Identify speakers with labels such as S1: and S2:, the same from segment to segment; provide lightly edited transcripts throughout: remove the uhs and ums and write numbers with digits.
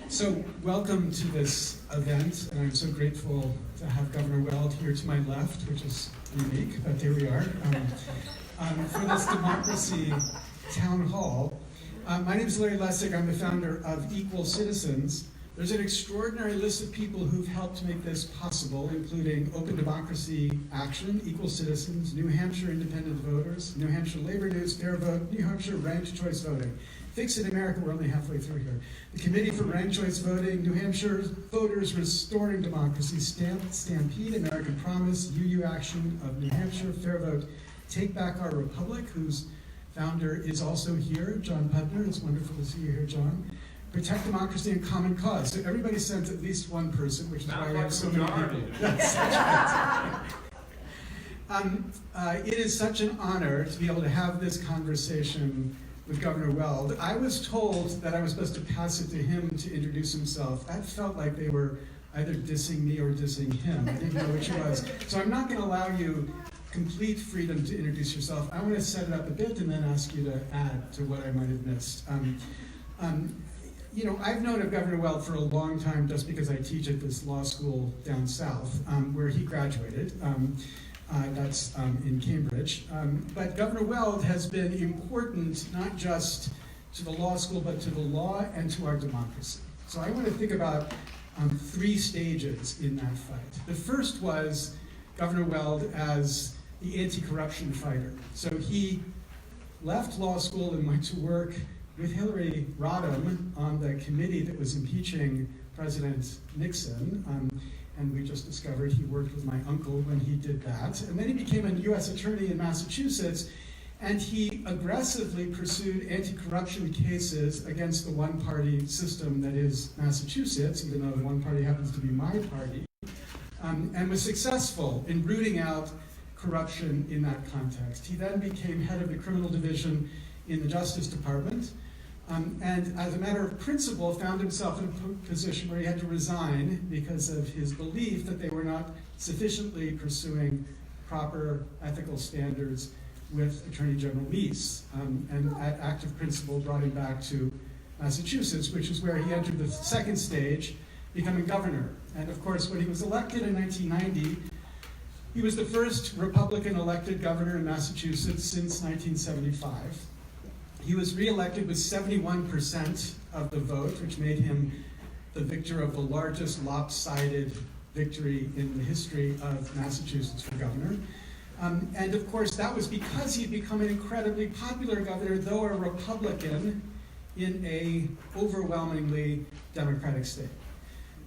S1: So welcome to this event, and I'm so grateful to have Governor Weld here to my left, which is unique, but there we are, for this democracy town hall. My name is Larry Lessig. I'm the founder of Equal Citizens. There's an extraordinary list of people who've helped make this possible, including Open Democracy Action, Equal Citizens, New Hampshire Independent Voters, New Hampshire Labor News, Fair Vote, New Hampshire Ranked Choice Voting, Fix It America, we're only halfway through here, the Committee for Ranked Choice Voting, New Hampshire Voters Restoring Democracy, Stampede, American Promise, UU Action of New Hampshire, Fair Vote, Take Back Our Republic, whose founder is also here, John Putner. It's wonderful to see you here, John. Protect Democracy and Common Cause. So everybody sent at least one person, which is why we have so many people. Yes, that's right. It is such an honor to be able to have this conversation with Governor Weld. I was told that I was supposed to pass it to him to introduce himself. That felt like they were either dissing me or dissing him. I didn't know which it was. So I'm not going to allow you complete freedom to introduce yourself. I want to set it up a bit and then ask you to add to what I might have missed. You know, I've known of Governor Weld for a long time just because I teach at this law school down south, where he graduated. That's in Cambridge. But Governor Weld has been important not just to the law school, but to the law and to our democracy. So I want to think about three stages in that fight. The first was Governor Weld as the anti-corruption fighter. So he left law school and went to work with Hillary Rodham on the committee that was impeaching President Nixon. And we just discovered he worked with my uncle when he did that. And then he became a U.S. attorney in Massachusetts, and he aggressively pursued anti-corruption cases against the one-party system that is Massachusetts, even though the one party happens to be my party, and was successful in rooting out corruption in that context. He then became head of the criminal division in the Justice Department, and as a matter of principle, found himself in a position where he had to resign because of his belief that they were not sufficiently pursuing proper ethical standards with Attorney General Meese. And that act of principle brought him back to Massachusetts, which is where he entered the second stage, becoming governor. And of course, when he was elected in 1990, he was the first Republican elected governor in Massachusetts since 1975. He was reelected with 71% of the vote, which made him the victor of the largest lopsided victory in the history of Massachusetts for governor. And of course, that was because he'd become an incredibly popular governor, though a Republican in a overwhelmingly Democratic state.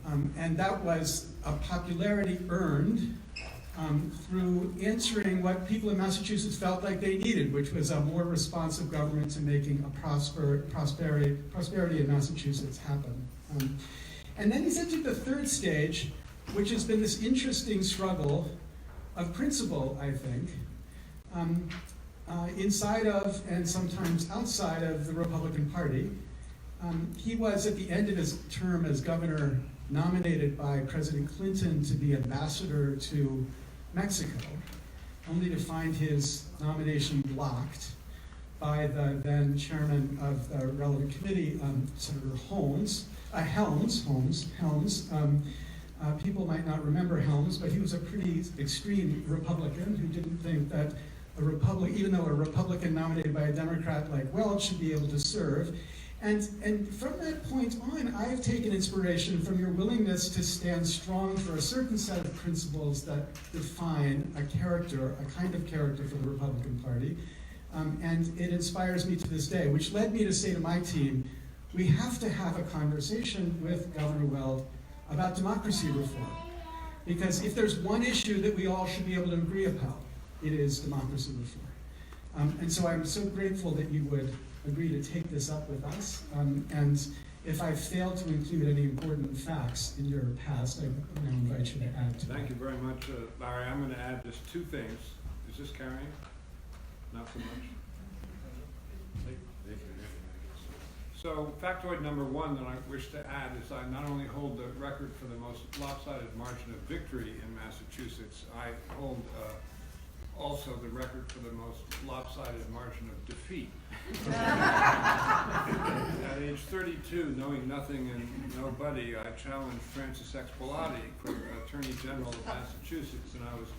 S1: And that was a popularity earned through answering what people in Massachusetts felt like they needed, which was a more responsive government to making a prosperity in Massachusetts happen. And then he's entered the third stage, which has been this interesting struggle of principle, I think, inside of and sometimes outside of the Republican Party. He was, at the end of his term as governor, nominated by President Clinton to be ambassador to Mexico, only to find his nomination blocked by the then chairman of the relevant committee, Senator Helms. People might not remember Helms, but he was a pretty extreme Republican who didn't think that even though a Republican nominated by a Democrat like Weld should be able to serve. And from that point on, I have taken inspiration from your willingness to stand strong for a certain set of principles that define a character, a kind of character for the Republican Party. And it inspires me to this day, which led me to say to my team, we have to have a conversation with Governor Weld about democracy reform. Because if there's one issue that we all should be able to agree upon, it is democracy reform. And so I'm so grateful that you would agree to take this up with us. And if I failed to include any important facts in your past, I now invite you to add to that.
S2: Thank you very much, Larry. I'm going to add just two things. Is this carrying? Not so much? So factoid number one that I wish to add is I not only hold the record for the most lopsided margin of victory in Massachusetts, I hold also the record for the most lopsided margin of defeat. At age 30 1932, knowing nothing and nobody, I challenged Francis X. Bellotti for Attorney General of Massachusetts, and I was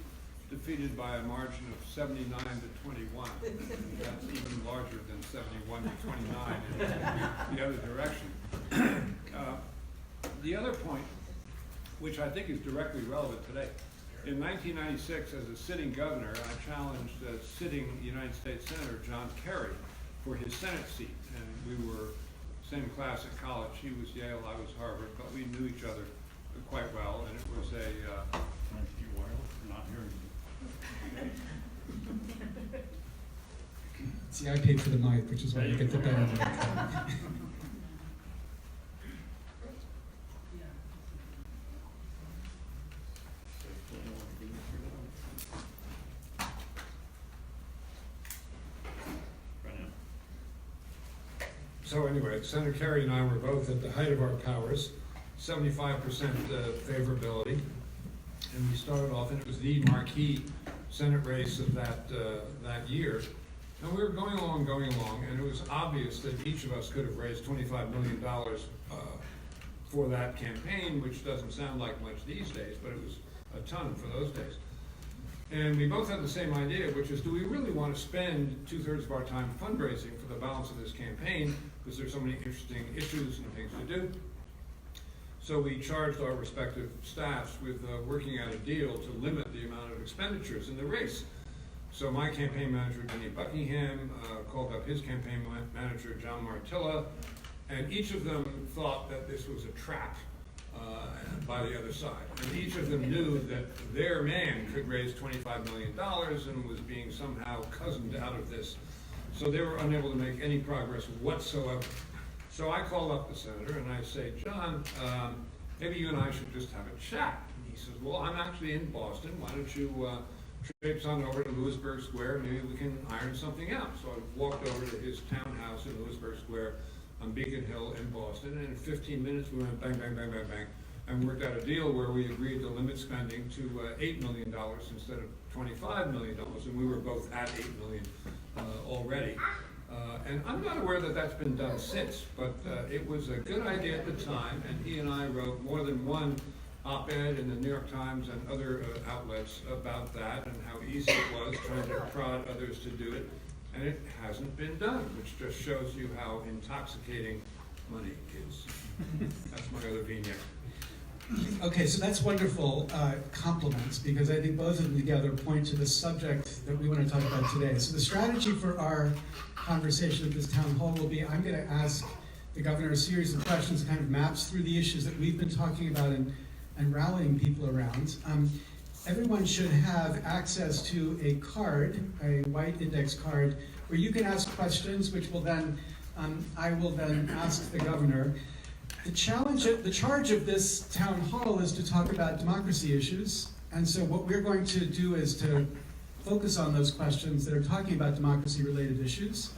S2: defeated by a margin of 79 to 21. That's even larger than 71 to 29 in the other direction. The other point, which I think is directly relevant today, in 1996, as a sitting governor, I challenged sitting United States Senator John Kerry for his Senate seat, and we were same class at college. He was Yale, I was Harvard, but we knew each other quite well, and it was a... not hearing you.
S1: See, I paid for the mic, which is why you get the better mic.
S2: So anyway, Senator Kerry and I were both at the height of our powers, 75% favorability, and we started off, and it was the marquee Senate race of that year. And we were going along, and it was obvious that each of us could have raised $25 million for that campaign, which doesn't sound like much these days, but it was a ton for those days. And we both had the same idea, which is, do we really want to spend 2/3 of our time fundraising for the balance of this campaign, because there's so many interesting issues and things to do? So we charged our respective staffs with working out a deal to limit the amount of expenditures in the race. So my campaign manager, Denny Buckingham, called up his campaign manager, John Martilla, and each of them thought that this was a trap by the other side. And each of them knew that their man could raise $25 million and was being somehow cozened out of this. So they were unable to make any progress whatsoever. So I call up the senator and I say, John, maybe you and I should just have a chat. And he says, well, I'm actually in Boston. Why don't you traipse on over to Lewisburg Square? Maybe we can iron something out. So I walked over to his townhouse in Lewisburg Square on Beacon Hill in Boston. And in 15 minutes, we went bang, bang, bang, bang, bang, and worked out a deal where we agreed to limit spending to $8 million instead of $25 million. And we were both at $8 million already. And I'm not aware that that's been done since, but it was a good idea at the time, and he and I wrote more than one op-ed in the New York Times and other outlets about that and how easy it was trying to prod others to do it, and it hasn't been done, which just shows you how intoxicating money is. That's my other vignette.
S1: Okay, so that's wonderful compliments, because I think both of them together point to the subject that we want to talk about today. So the strategy for our conversation at this town hall will be, I'm going to ask the governor a series of questions that kind of maps through the issues that we've been talking about and rallying people around. Everyone should have access to a card, a white index card, where you can ask questions, which will then, I will then ask the governor. The charge of this town hall is to talk about democracy issues, and so what we're going to do is to focus on those questions that are talking about democracy-related issues.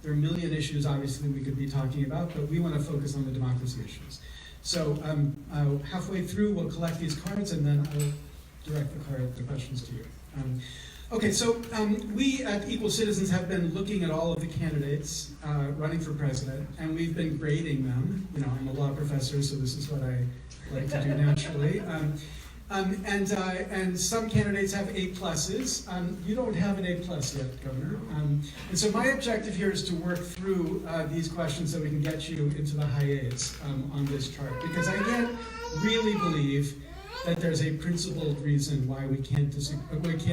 S1: There are a million issues, obviously, we could be talking about, but we want to focus on the democracy issues. So halfway through, we'll collect these cards, and then I'll direct the questions to you. Okay, so we at Equal Citizens have been looking at all of the candidates running for president, and we've been grading them. You know, I'm a law professor, so this is what I like to do naturally. And some candidates have A pluses. You don't have an A plus yet, Governor. And so my objective here is to work through these questions so we can get you into the high A's on this chart, because I again really believe that there's a principled reason why we can't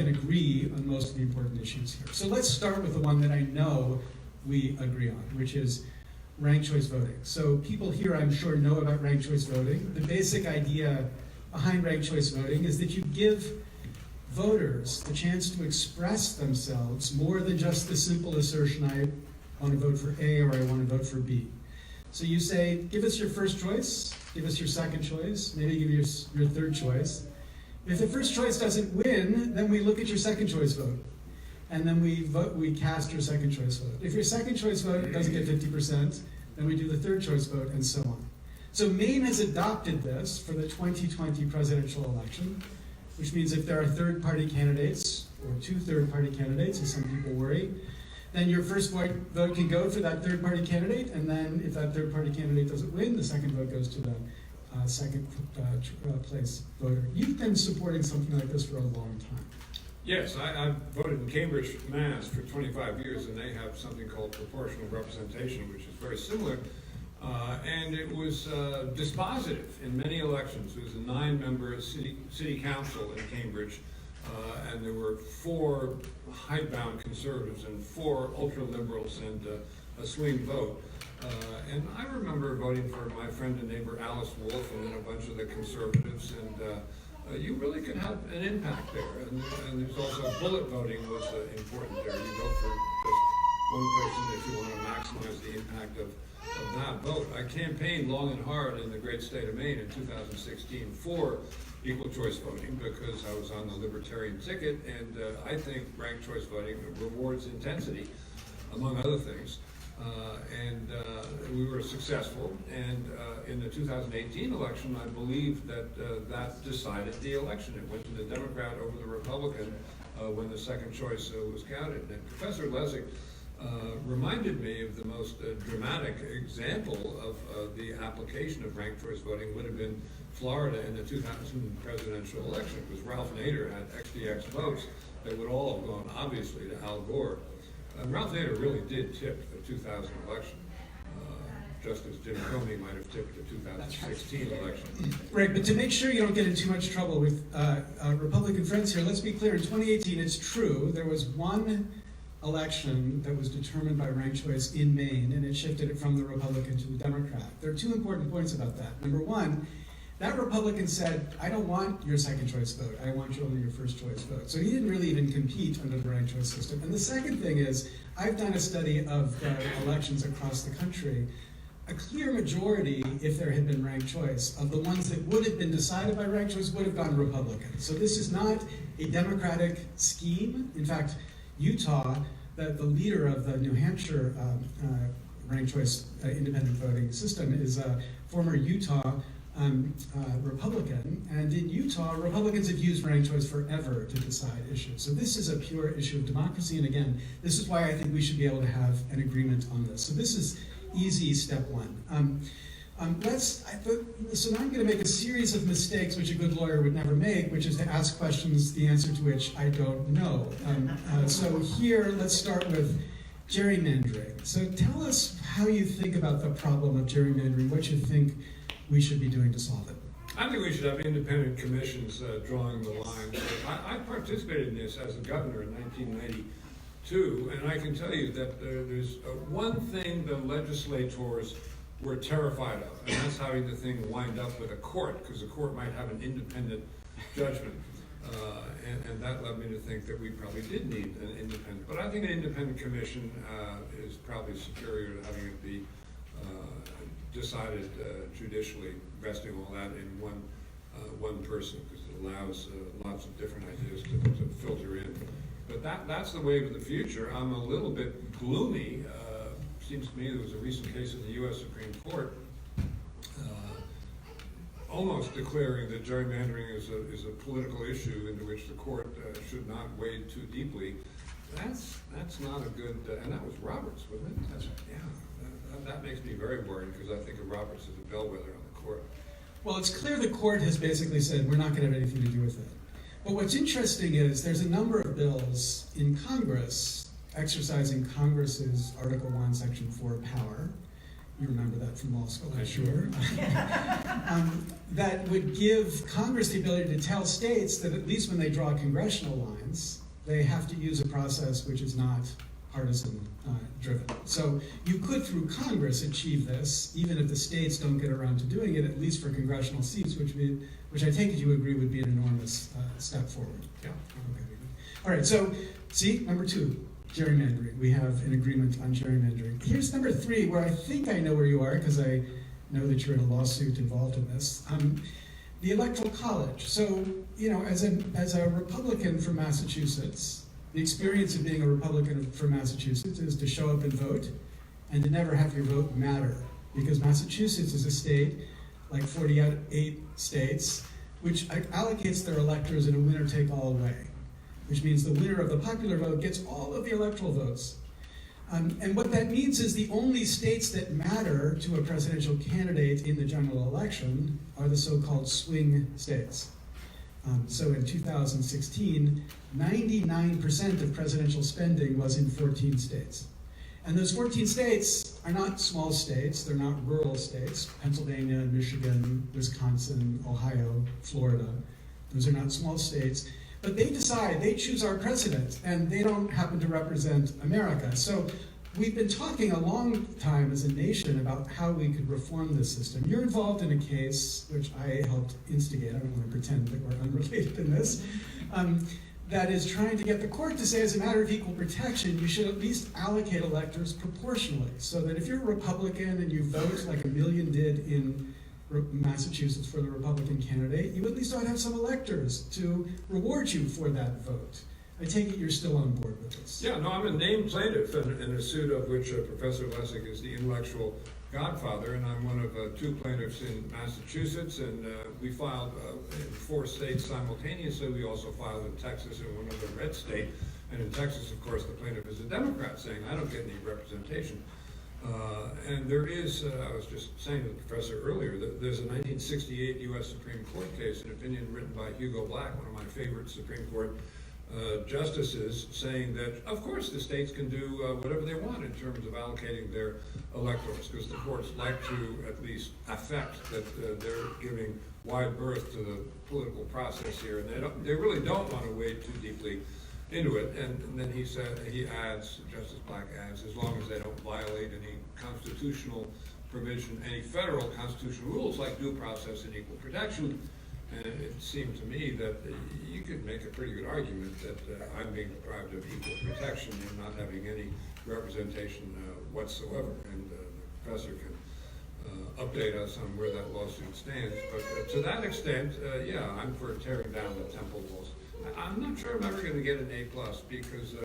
S1: agree on most of the important issues here. So let's start with the one that I know we agree on, which is ranked choice voting. So people here, I'm sure, know about ranked choice voting. The basic idea behind ranked choice voting is that you give voters the chance to express themselves more than just the simple assertion, I want to vote for A or I want to vote for B. So you say, give us your first choice, give us your second choice, maybe give us your third choice. If the first choice doesn't win, then we look at your second choice vote. And then we cast your second choice vote. If your second choice vote doesn't get 50%, then we do the third choice vote, and so on. So Maine has adopted this for the 2020 presidential election, which means if there are third-party candidates, or two third-party candidates, as some people worry, then your first vote can go for that third-party candidate, and then if that third-party candidate doesn't win, the second vote goes to the second place voter. You've been supporting something like this for a long time.
S2: Yes, I've voted in Cambridge, Mass. for 25 years, and they have something called proportional representation, which is very similar. And it was dispositive in many elections. There was a 9-member city council in Cambridge, and there were 4 hidebound conservatives and 4 ultra-liberals and a swing vote. And I remember voting for my friend and neighbor Alice Wolfe and then a bunch of the conservatives, and you really could have an impact there. And there's also bullet voting was important there. You vote for just one person if you want to maximize the impact of that vote. I campaigned long and hard in the great state of Maine in 2016 for equal choice voting because I was on the libertarian ticket, and I think ranked choice voting rewards intensity, among other things. And we were successful, and in the 2018 election, I believe that that decided the election. It went to the Democrat over the Republican when the second choice was counted. And Professor Lessig reminded me of the most dramatic example of the application of ranked choice voting would have been Florida in the 2000 presidential election. It was Ralph Nader had XDX votes that would all have gone, obviously, to Al Gore. Ralph Nader really did tip the 2000 election, just as Jim Comey might have tipped the 2016 election.
S1: Right, but to make sure you don't get in too much trouble with Republican friends here, let's be clear. In 2018, it's true, there was one election that was determined by ranked choice in Maine, and it shifted it from the Republican to the Democrat. There are 2 important points about that. Number 1, that Republican said, I don't want your second choice vote, I want you only your first choice vote. So he didn't really even compete under the ranked choice system. And the second thing is, I've done a study of elections across the country. A clear majority, if there had been ranked choice, of the ones that would have been decided by ranked choice would have gone Republican. So this is not a Democratic scheme. In fact, Utah, the leader of the New Hampshire ranked choice independent voting system is a former Utah Republican, and in Utah, Republicans have used ranked choice forever to decide issues. So this is a pure issue of democracy, and again, this is why I think we should be able to have an agreement on this. So this is easy step 1. So now I'm going to make a series of mistakes which a good lawyer would never make, which is to ask questions, the answer to which I don't know. So here, let's start with gerrymandering. So tell us how you think about the problem of gerrymandering, what you think we should be doing to solve it.
S2: I think we should have independent commissions drawing the lines. I participated in this as a governor in 1992, and I can tell you that there's one thing the legislators were terrified of, and that's having the thing wind up with a court, because the court might have an independent judgment. And that led me to think that we probably did need an independent, but I think an independent commission is probably superior to having it be decided judicially, resting all that in one person, because it allows lots of different ideas to filter in. But that's the wave of the future. I'm a little bit gloomy. Seems to me there was a recent case in the U.S. Supreme Court almost declaring that gerrymandering is a political issue into which the court should not wade too deeply. That's not a good, and that was Roberts, wasn't it? That's, yeah. That makes me very worried because I think of Roberts as a bellwether on the court.
S1: Well, it's clear the court has basically said we're not going to have anything to do with it. But what's interesting is there's a number of bills in Congress exercising Congress's Article 1, Section 4 power. You remember that from law school, I'm sure. That would give Congress the ability to tell states that at least when they draw congressional lines, they have to use a process which is not partisan driven. So you could, through Congress, achieve this, even if the states don't get around to doing it, at least for congressional seats, which I take it you agree would be an enormous step forward.
S2: Yeah.
S1: Okay. All right, so see, number 2, gerrymandering. We have an agreement on gerrymandering. Here's number 3, where I think I know where you are, because I know that you're in a lawsuit involved in this. The Electoral College. So, you know, as a Republican from Massachusetts, the experience of being a Republican from Massachusetts is to show up and vote and to never have your vote matter. Because Massachusetts is a state, like 48 states, which allocates their electors in a winner-take-all way, which means the winner of the popular vote gets all of the electoral votes. And what that means is the only states that matter to a presidential candidate in the general election are the so-called swing states. So in 2016, 99% of presidential spending was in 14 states. And those 14 states are not small states, they're not rural states. Pennsylvania, Michigan, Wisconsin, Ohio, Florida. Those are not small states. But they decide, they choose our president, and they don't happen to represent America. So we've been talking a long time as a nation about how we could reform this system. You're involved in a case, which I helped instigate, I don't want to pretend that we're unrelated in this, that is trying to get the court to say, as a matter of equal protection, you should at least allocate electors proportionally, so that if you're a Republican and you vote like a million did in Massachusetts for the Republican candidate, you at least ought to have some electors to reward you for that vote. I take it you're still on board with this.
S2: Yeah, no, I'm a named plaintiff in a suit of which Professor Lessig is the intellectual godfather, and I'm one of two plaintiffs in Massachusetts, and we filed in 4 states simultaneously. We also filed in Texas and one other red state, and in Texas, of course, the plaintiff is a Democrat, saying, I don't get any representation. And there is, I was just saying to the professor earlier, that there's a 1968 U.S. Supreme Court case, an opinion written by Hugo Black, one of my favorite Supreme Court justices, saying that, of course, the states can do whatever they want in terms of allocating their electors, because the courts like to at least affect that they're giving wide berth to the political process here, and they really don't want to wade too deeply into it. And then he adds, Justice Black adds, as long as they don't violate any constitutional provision, any federal constitutional rules like due process and equal protection. And it seemed to me that you could make a pretty good argument that I'm being deprived of equal protection and not having any representation whatsoever. And the professor can update us on where that lawsuit stands. But to that extent, yeah, I'm for tearing down the temple walls. I'm not sure I'm ever going to get an A+ because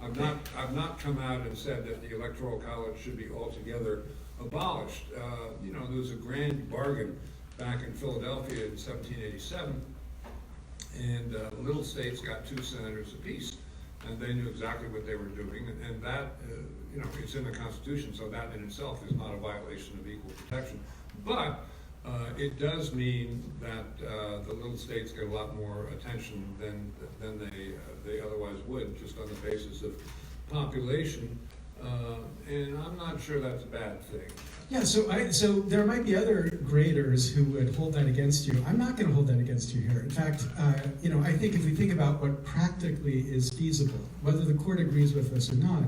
S2: I've not come out and said that the Electoral College should be altogether abolished. You know, there was a grand bargain back in Philadelphia in 1787, and little states got 2 senators apiece, and they knew exactly what they were doing, and that, you know, it's in the Constitution, so that in itself is not a violation of equal protection. But it does mean that the little states get a lot more attention than they otherwise would, just on the basis of population, and I'm not sure that's a bad thing.
S1: Yeah, so there might be other graders who would hold that against you. I'm not going to hold that against you here. In fact, you know, I think if we think about what practically is feasible, whether the court agrees with us or not,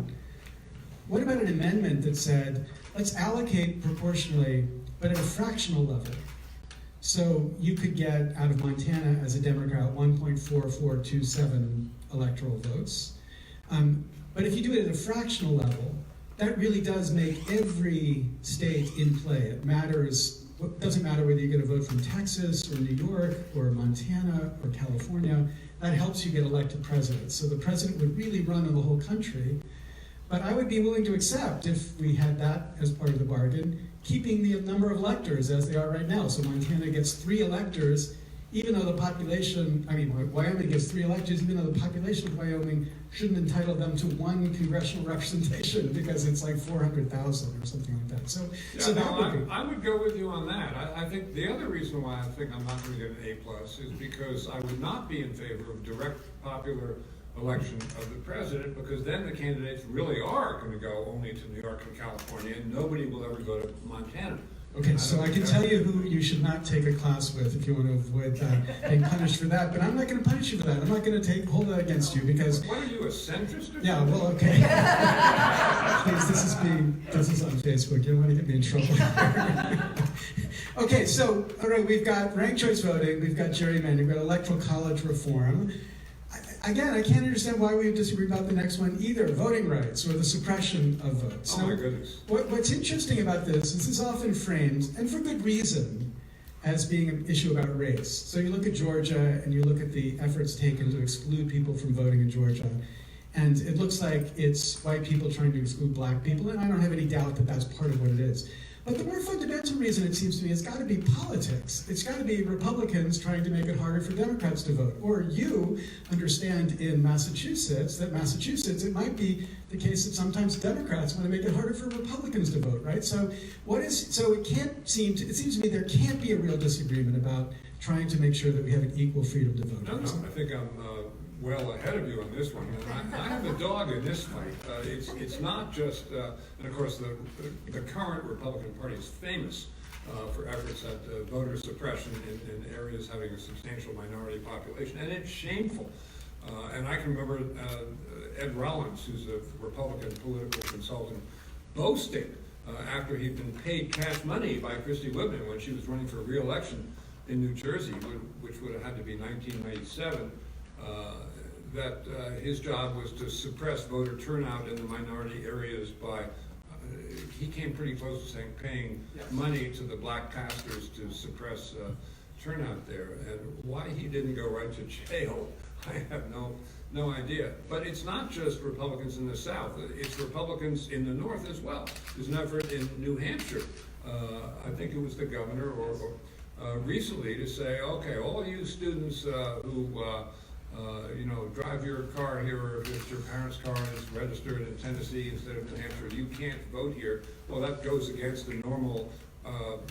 S1: what about an amendment that said, let's allocate proportionally, but at a fractional level? So you could get, out of Montana as a Democrat, 1.4427 electoral votes. But if you do it at a fractional level, that really does make every state in play. It matters, it doesn't matter whether you get a vote from Texas or New York or Montana or California, that helps you get elected president. So the president would really run in the whole country. But I would be willing to accept, if we had that as part of the bargain, keeping the number of electors as they are right now. So Montana gets 3 electors, even though the population, I mean, Wyoming gets 3 electors, even though the population of Wyoming shouldn't entitle them to 1 congressional representation because it's like 400,000 or something like that. So,
S2: yeah,
S1: so that
S2: no,
S1: would be.
S2: I would go with you on that. I think the other reason why I think I'm not going to get an A+ is because I would not be in favor of direct popular election of the president, because then the candidates really are going to go only to New York and California, and nobody will ever go to Montana.
S1: Okay, so I can tell you who you should not take a class with if you want to avoid being punished for that, but I'm not going to punish you for that. I'm not going to hold that against you because...
S2: What are you, a centrist or
S1: Yeah, well, okay. Please, this is on Facebook. You don't want to get me in trouble. Okay, so, all right, we've got ranked choice voting, we've got gerrymandering, we've got electoral college reform. Again, I can't understand why we disagree about the next one either, voting rights or the suppression of votes.
S2: Oh my goodness.
S1: What's interesting about this is often framed, and for good reason, as being an issue about race. So you look at Georgia and you look at the efforts taken to exclude people from voting in Georgia, and it looks like it's white people trying to exclude black people, and I don't have any doubt that that's part of what it is. But the more fundamental reason, it seems to me, has got to be politics. It's got to be Republicans trying to make it harder for Democrats to vote. Or you understand in Massachusetts, it might be the case that sometimes Democrats want to make it harder for Republicans to vote, right? So it seems to me there can't be a real disagreement about trying to make sure that we have an equal freedom to vote.
S2: No, I think I'm well ahead of you on this one. And I have a dog in this fight. It's not just, and of course the current Republican Party is famous for efforts at voter suppression in areas having a substantial minority population, and it's shameful. And I can remember Ed Rollins, who's a Republican political consultant, boasting after he'd been paid cash money by Christie Whitman when she was running for re-election in New Jersey, which would have had to be 1997, that his job was to suppress voter turnout in the minority areas by, he came pretty close to saying paying money to the black pastors to suppress turnout there. And why he didn't go right to jail, I have no idea. But it's not just Republicans in the South, it's Republicans in the North as well. There's an effort in New Hampshire, I think it was the governor or recently to say, okay, all you students who drive your car here, or if your parents' car is registered in Tennessee instead of New Hampshire, you can't vote here. Well, that goes against the normal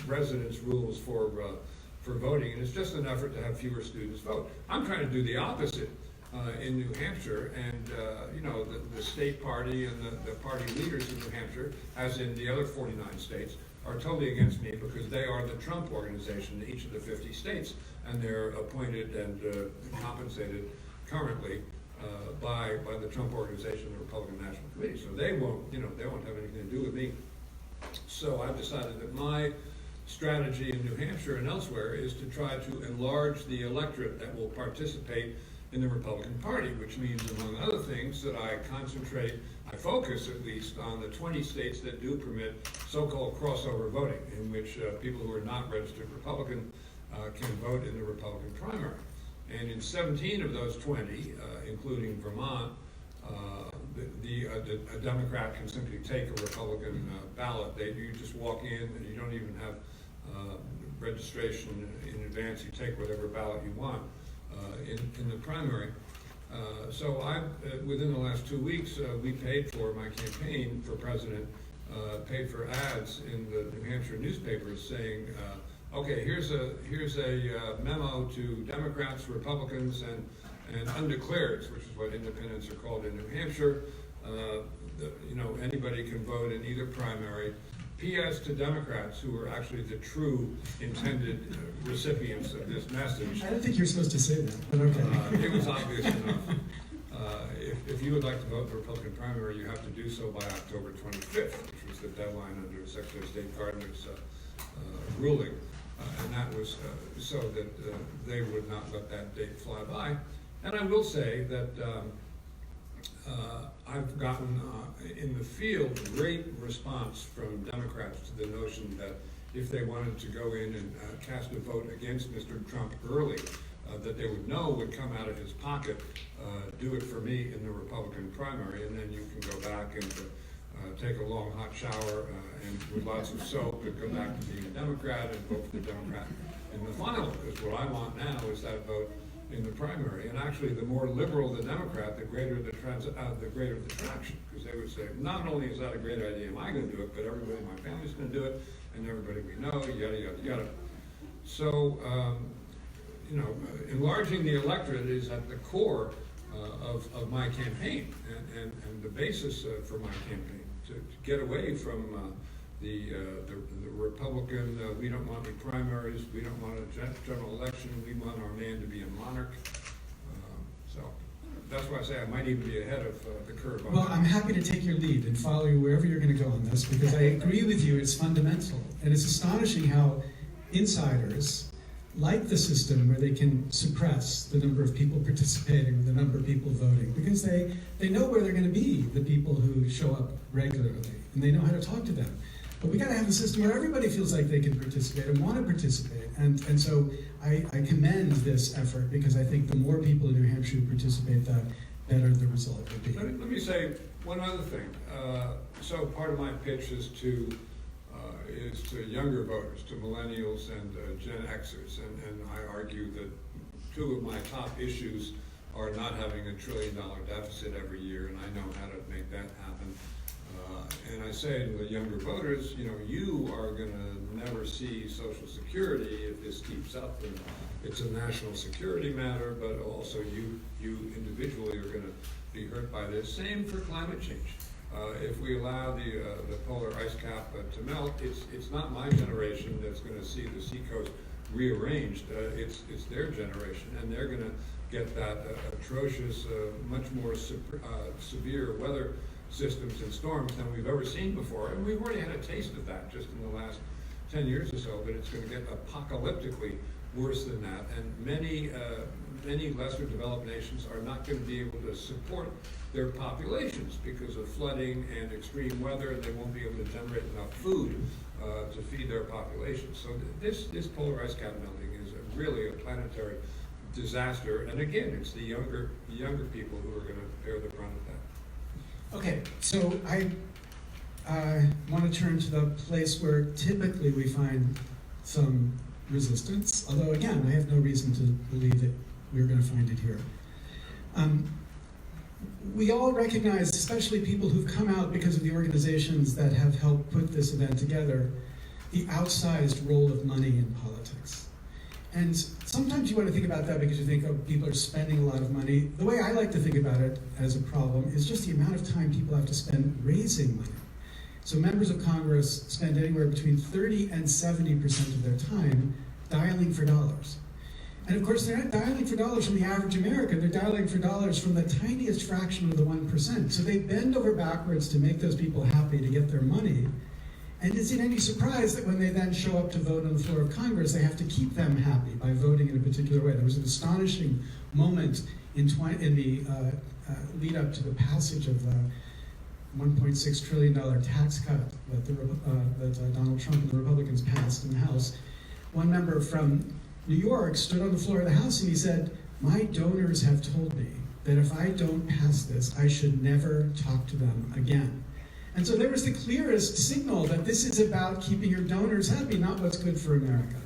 S2: residence rules for voting, and it's just an effort to have fewer students vote. I'm trying to do the opposite in New Hampshire, and the state party and the party leaders in New Hampshire, as in the other 49 states, are totally against me because they are the Trump organization in each of the 50 states, and they're appointed and compensated currently by the Trump organization, the Republican National Committee. So they won't have anything to do with me. So I've decided that my strategy in New Hampshire and elsewhere is to try to enlarge the electorate that will participate in the Republican Party, which means, among other things, that I focus at least on the 20 states that do permit so-called crossover voting, in which people who are not registered Republican can vote in the Republican primary. And in 17 of those 20, including Vermont, a Democrat can simply take a Republican ballot. You just walk in and you don't even have registration in advance. You take whatever ballot you want in the primary. So within the last 2 weeks, we paid for my campaign for president, paid for ads in the New Hampshire newspapers saying, okay, here's a memo to Democrats, Republicans, and undeclareds, which is what independents are called in New Hampshire. Anybody can vote in either primary. P.S. to Democrats, who are actually the true intended recipients of this message.
S1: I don't think you're supposed to say that, but okay.
S2: It was obvious enough. If you would like to vote in the Republican primary, you have to do so by October 25th, which was the deadline under Secretary of State Gardner's ruling. And that was so that they would not let that date fly by. And I will say that I've gotten in the field great response from Democrats to the notion that if they wanted to go in and cast a vote against Mr. Trump early, that they would know would come out of his pocket, do it for me in the Republican primary, and then you can go back and take a long hot shower and with lots of soap and go back to being a Democrat and vote for the Democrat in the final. Because what I want now is that vote in the primary. And actually, the more liberal the Democrat, the greater the traction. Because they would say, not only is that a great idea, am I going to do it, but everybody in my family's going to do it, and everybody we know, yada, yada, yada. So, enlarging the electorate is at the core of my campaign and the basis for my campaign, to get away from the Republican, we don't want any primaries, we don't want a general election, we want our man to be a monarch. So that's why I say I might even be ahead of the curve.
S1: Well, I'm happy to take your lead and follow you wherever you're going to go on this, because I agree with you, it's fundamental. And it's astonishing how insiders like the system where they can suppress the number of people participating, the number of people voting, because they know where they're going to be, the people who show up regularly, and they know how to talk to them. But we got to have a system where everybody feels like they can participate and want to participate. And so I commend this effort, because I think the more people in New Hampshire who participate, the better the result will be.
S2: Let me say one other thing. So part of my pitch is to to younger voters, to millennials and Gen Xers, and I argue that two of my top issues are not having $1 trillion deficit every year, and I know how to make that happen. And I say to the younger voters, you know, you are going to never see Social Security if this keeps up. And it's a national security matter, but also you individually are going to be hurt by this. Same for climate change. If we allow the polar ice cap to melt, it's not my generation that's going to see the seacoast rearranged. It's their generation, and they're going to get that atrocious, much more severe weather systems and storms than we've ever seen before. And we've already had a taste of that just in the last 10 years or so, but it's going to get apocalyptically worse than that. And many lesser developed nations are not going to be able to support their populations because of flooding and extreme weather, and they won't be able to generate enough food to feed their populations. So this polar ice cap melting is really a planetary disaster. And again, it's the younger people who are going to bear the brunt of that.
S1: Okay, so I want to turn to the place where typically we find some resistance, although again, I have no reason to believe that we're going to find it here. We all recognize, especially people who've come out because of the organizations that have helped put this event together, the outsized role of money in politics. And sometimes you want to think about that because you think, oh, people are spending a lot of money. The way I like to think about it as a problem is just the amount of time people have to spend raising money. So members of Congress spend anywhere between 30 and 70% of their time dialing for dollars. And of course, they're not dialing for dollars from the average American, they're dialing for dollars from the tiniest fraction of the 1%. So they bend over backwards to make those people happy to get their money. And is it any surprise that when they then show up to vote on the floor of Congress, they have to keep them happy by voting in a particular way? There was an astonishing moment in the lead up to the passage of the $1.6 trillion tax cut that Donald Trump and the Republicans passed in the House. One member from New York stood on the floor of the House and he said, "My donors have told me that if I don't pass this, I should never talk to them again." And so there was the clearest signal that this is about keeping your donors happy, not what's good for America.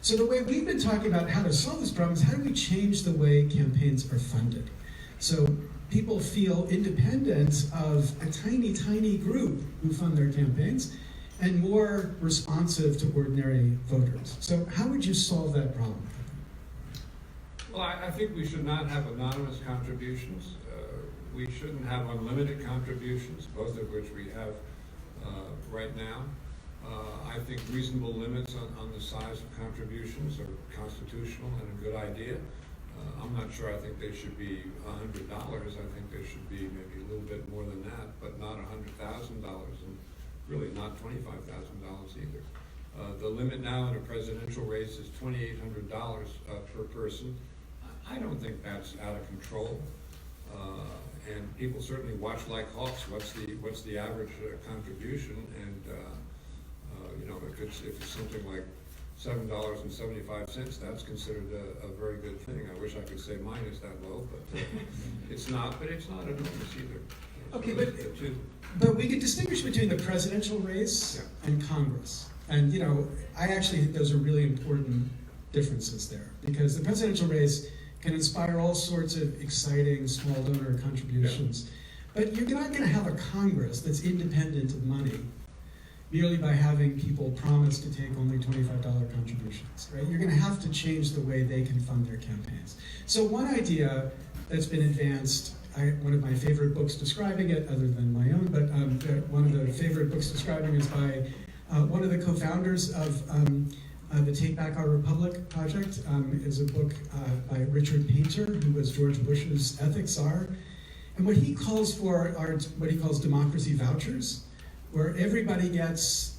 S1: So the way we've been talking about how to solve this problem is how do we change the way campaigns are funded? So people feel independent of a tiny, tiny group who fund their campaigns and more responsive to ordinary voters. So how would you solve that problem?
S2: Well, I think we should not have anonymous contributions. We shouldn't have unlimited contributions, both of which we have right now. I think reasonable limits on the size of contributions are constitutional and a good idea. I'm not sure I think they should be $100. I think they should be maybe a little bit more than that, but not $100,000 and really not $25,000 either. The limit now in a presidential race is $2,800 per person. I don't think that's out of control. And people certainly watch like hawks. What's the average contribution? And you know, if it's something like $7.75, that's considered a very good thing. I wish I could say mine is that low, but it's not. But it's not enormous either.
S1: Okay, but we could distinguish between the presidential race and Congress. And you know, I actually think those are really important differences there, because the presidential race can inspire all sorts of exciting small donor contributions. But you're not going to have a Congress that's independent of money merely by having people promise to take only $25 contributions, right? You're going to have to change the way they can fund their campaigns. So one idea that's been advanced, one of my favorite books describing it, other than my own, but one of the favorite books describing it is by one of the co-founders of the Take Back Our Republic project. Is a book by Richard Painter, who was George Bush's ethics czar. And what he calls for are what he calls democracy vouchers, where everybody gets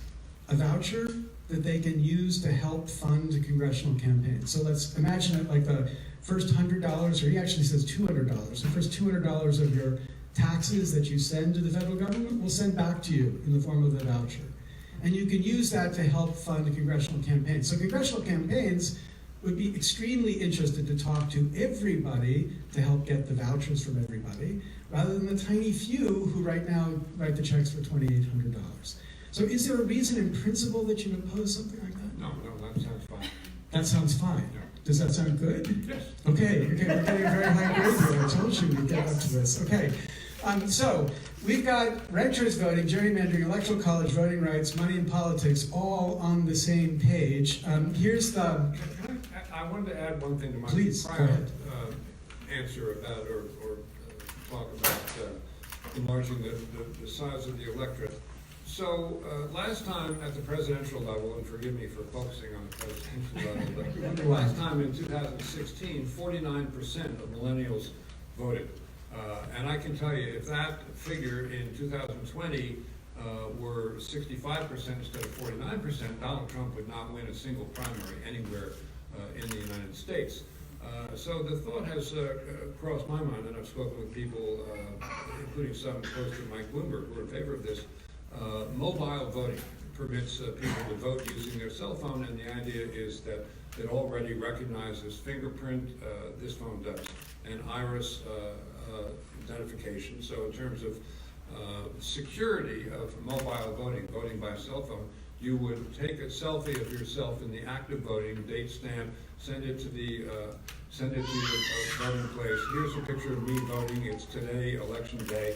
S1: a voucher that they can use to help fund congressional campaigns. So let's imagine it like the first $100, or he actually says $200. The first $200 of your taxes that you send to the federal government will send back to you in the form of the voucher. And you can use that to help fund congressional campaigns. So congressional campaigns would be extremely interested to talk to everybody to help get the vouchers from everybody, rather than the tiny few who right now write the checks for $2,800. So is there a reason in principle that you oppose something like that?
S2: No, that sounds fine.
S1: That sounds fine.
S2: Yeah.
S1: Does that sound good?
S2: Yes.
S1: Okay, we're getting a very high grade here. I told you we'd get up to this. Okay, so we've got renters voting, gerrymandering, electoral college, voting rights, money in politics, all on the same page. Here's the...
S2: I wanted to add one thing to my
S1: Please,
S2: prior
S1: go ahead.
S2: answer about, or talk about enlarging the size of the electorate. So last time at the presidential level, and forgive me for focusing on the presidential level, but last time in 2016, 49% of millennials voted. And I can tell you, if that figure in 2020 were 65% instead of 49%, Donald Trump would not win a single primary anywhere in the United States. So the thought has crossed my mind, and I've spoken with people, including some close to Mike Bloomberg, who are in favor of this. Mobile voting permits people to vote using their cell phone, and the idea is that it already recognizes fingerprint, this phone does, and iris identification. So in terms of security of mobile voting, voting by cell phone, you would take a selfie of yourself in the active voting, date stamp, send it to your voting place. Here's a picture of me voting. It's today, election day,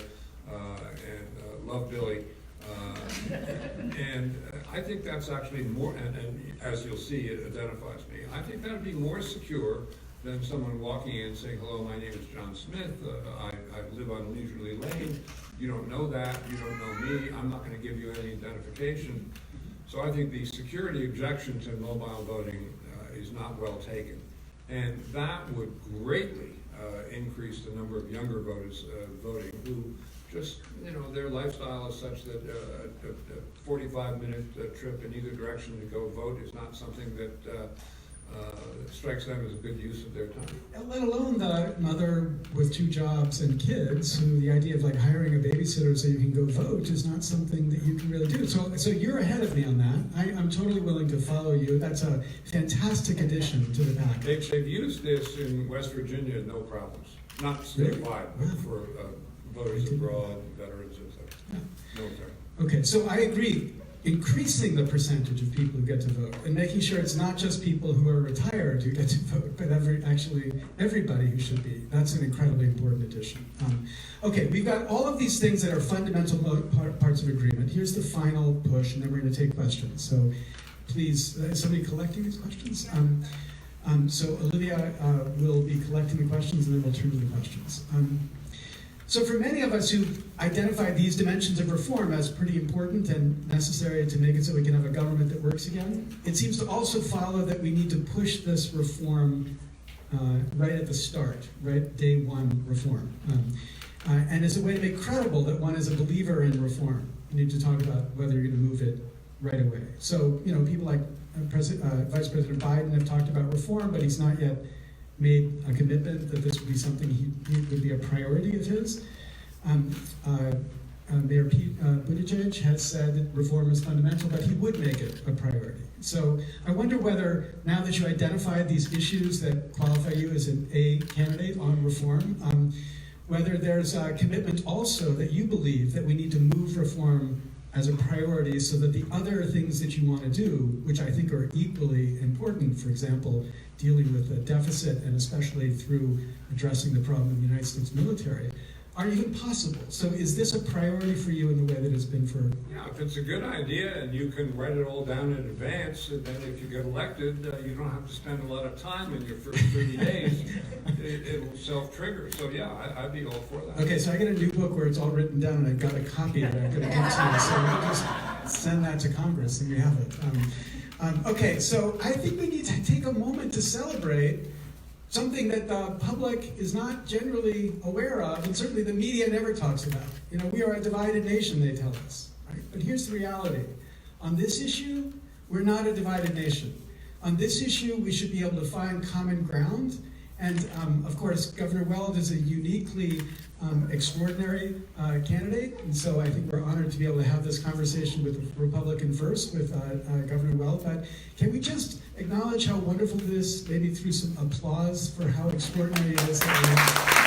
S2: and love Billy. And I think that's actually more, and as you'll see, it identifies me. I think that would be more secure than someone walking in saying, hello, my name is John Smith, I live on Leisurely Lane. You don't know that, you don't know me, I'm not going to give you any identification. So I think the security objection to mobile voting is not well taken. And that would greatly increase the number of younger voters voting who just, their lifestyle is such that a 45-minute trip in either direction to go vote is not something that strikes them as a good use of their time.
S1: Let alone the mother with 2 jobs and kids, who the idea of like hiring a babysitter so you can go vote is not something that you can really do. So you're ahead of me on that. I'm totally willing to follow you. That's a fantastic addition to the pack.
S2: They've used this in West Virginia, no problems. Not statewide, but for voters abroad, veterans, etc. Military.
S1: Okay, so I agree. Increasing the percentage of people who get to vote and making sure it's not just people who are retired who get to vote, but everybody who should be. That's an incredibly important addition. Okay, we've got all of these things that are fundamental parts of agreement. Here's the final push, and then we're going to take questions. So please, is somebody collecting these questions? So Olivia will be collecting the questions, and then we'll turn to the questions. So for many of us who identify these dimensions of reform as pretty important and necessary to make it so we can have a government that works again, it seems to also follow that we need to push this reform right at the start, right? Day one reform. And as a way to make credible that one is a believer in reform, you need to talk about whether you're going to move it right away. So, people like Vice President Biden have talked about reform, but he's not yet made a commitment that this would be something he would be a priority of his. Mayor Pete Buttigieg has said that reform is fundamental, but he would make it a priority. So I wonder whether, now that you identified these issues that qualify you as an A candidate on reform, whether there's a commitment also that you believe that we need to move reform as a priority so that the other things that you want to do, which I think are equally important, for example, dealing with the deficit and especially through addressing the problem of the United States military, are even possible. So is this a priority for you in the way that it's been for...
S2: Yeah, if it's a good idea and you can write it all down in advance, and then if you get elected, you don't have to spend a lot of time in your first 30 days. It'll self-trigger. So yeah, I'd be all for that.
S1: Okay, so I get a new book where it's all written down and I've got a copy that I'm going to get to you. So I'll just send that to Congress and you have it. Okay, so I think we need to take a moment to celebrate something that the public is not generally aware of, and certainly the media never talks about. We are a divided nation, they tell us. Right? But here's the reality. On this issue, we're not a divided nation. On this issue, we should be able to find common ground. And of course, Governor Weld is a uniquely extraordinary candidate. And so I think we're honored to be able to have this conversation with the Republican first, with Governor Weld. But can we just acknowledge how wonderful it is, maybe through some applause for how extraordinary it is that we have.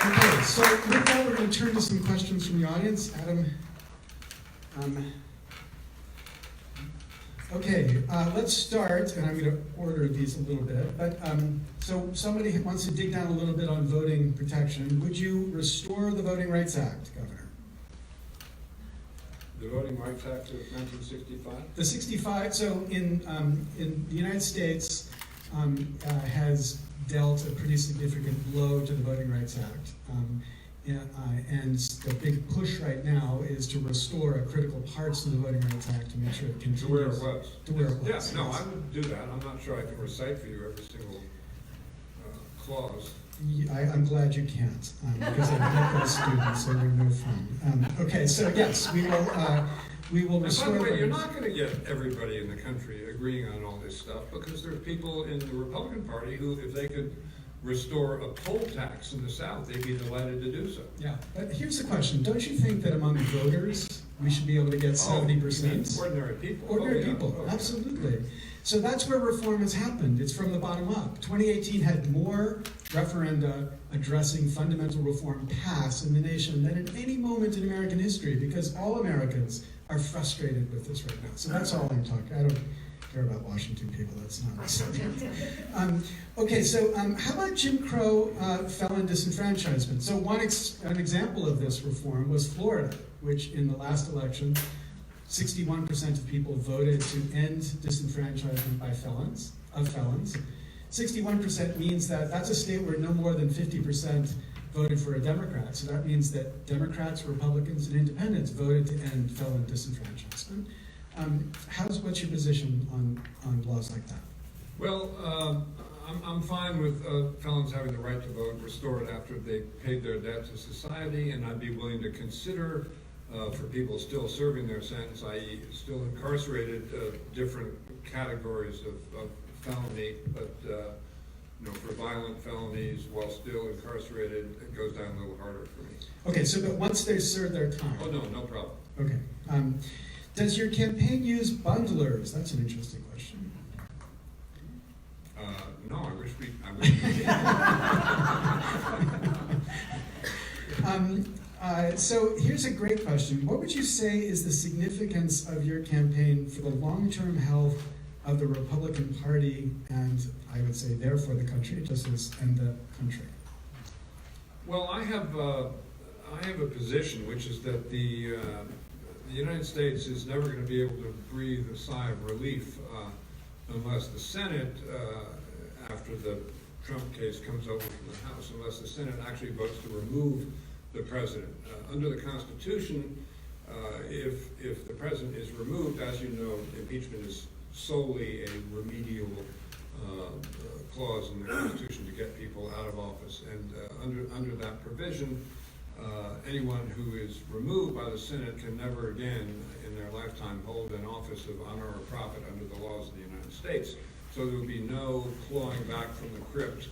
S1: Okay, So with that, we're going to turn to some questions from the audience. Adam. Okay, let's start, and I'm going to order these a little bit. But so somebody wants to dig down a little bit on voting protection. Would you restore the Voting Rights Act, Governor?
S2: The Voting Rights Act of 1965?
S1: The 65, so in the United States has dealt a pretty significant blow to the Voting Rights Act. And the big push right now is to restore critical parts of the Voting Rights Act to make sure it continues.
S2: To where it was.
S1: To where it was.
S2: Yeah, no, I would do that. I'm not sure I can recite for you every single clause.
S1: I'm glad you can't, because I get those students, so they're no fun. Okay, so yes, we will restore.
S2: And by the way, you're not going to get everybody in the country agreeing on all this stuff, because there are people in the Republican Party who, if they could restore a poll tax in the South, they'd be delighted to do so.
S1: Yeah, but here's the question. Don't you think that among voters, we should be able to get 70%?
S2: Ordinary people.
S1: Ordinary people, absolutely. So that's where reform has happened. It's from the bottom up. 2018 had more referenda addressing fundamental reform pass in the nation than at any moment in American history, because all Americans are frustrated with this right now. So that's all I'm talking. I don't care about Washington people. That's not the subject. Okay, so how about Jim Crow felon disenfranchisement? So an example of this reform was Florida, which in the last election, 61% of people voted to end disenfranchisement by felons. 61% means that that's a state where no more than 50% voted for a Democrat. So that means that Democrats, Republicans, and Independents voted to end felon disenfranchisement. What's your position on laws like that?
S2: Well, I'm fine with felons having the right to vote restored after they paid their debt to society, and I'd be willing to consider for people still serving their sentence, i.e. still incarcerated, different categories of felony, but for violent felonies while still incarcerated, it goes down a little harder for me.
S1: Okay, so but once they serve their time.
S2: Oh, no problem.
S1: Okay. Does your campaign use bundlers? That's an interesting question.
S2: No, I wish we did.
S1: So here's a great question. What would you say is the significance of your campaign for the long-term health of the Republican Party and, I would say, therefore the country, and the country?
S2: Well, I have a position, which is that the United States is never going to be able to breathe a sigh of relief unless the Senate, after the Trump case comes over from the House, unless the Senate actually votes to remove the president. Under the Constitution, if the president is removed, as you know, impeachment is solely a remedial clause in the Constitution to get people out of office. And under that provision, anyone who is removed by the Senate can never again in their lifetime hold an office of honor or profit under the laws of the United States. So there will be no clawing back from the crypt.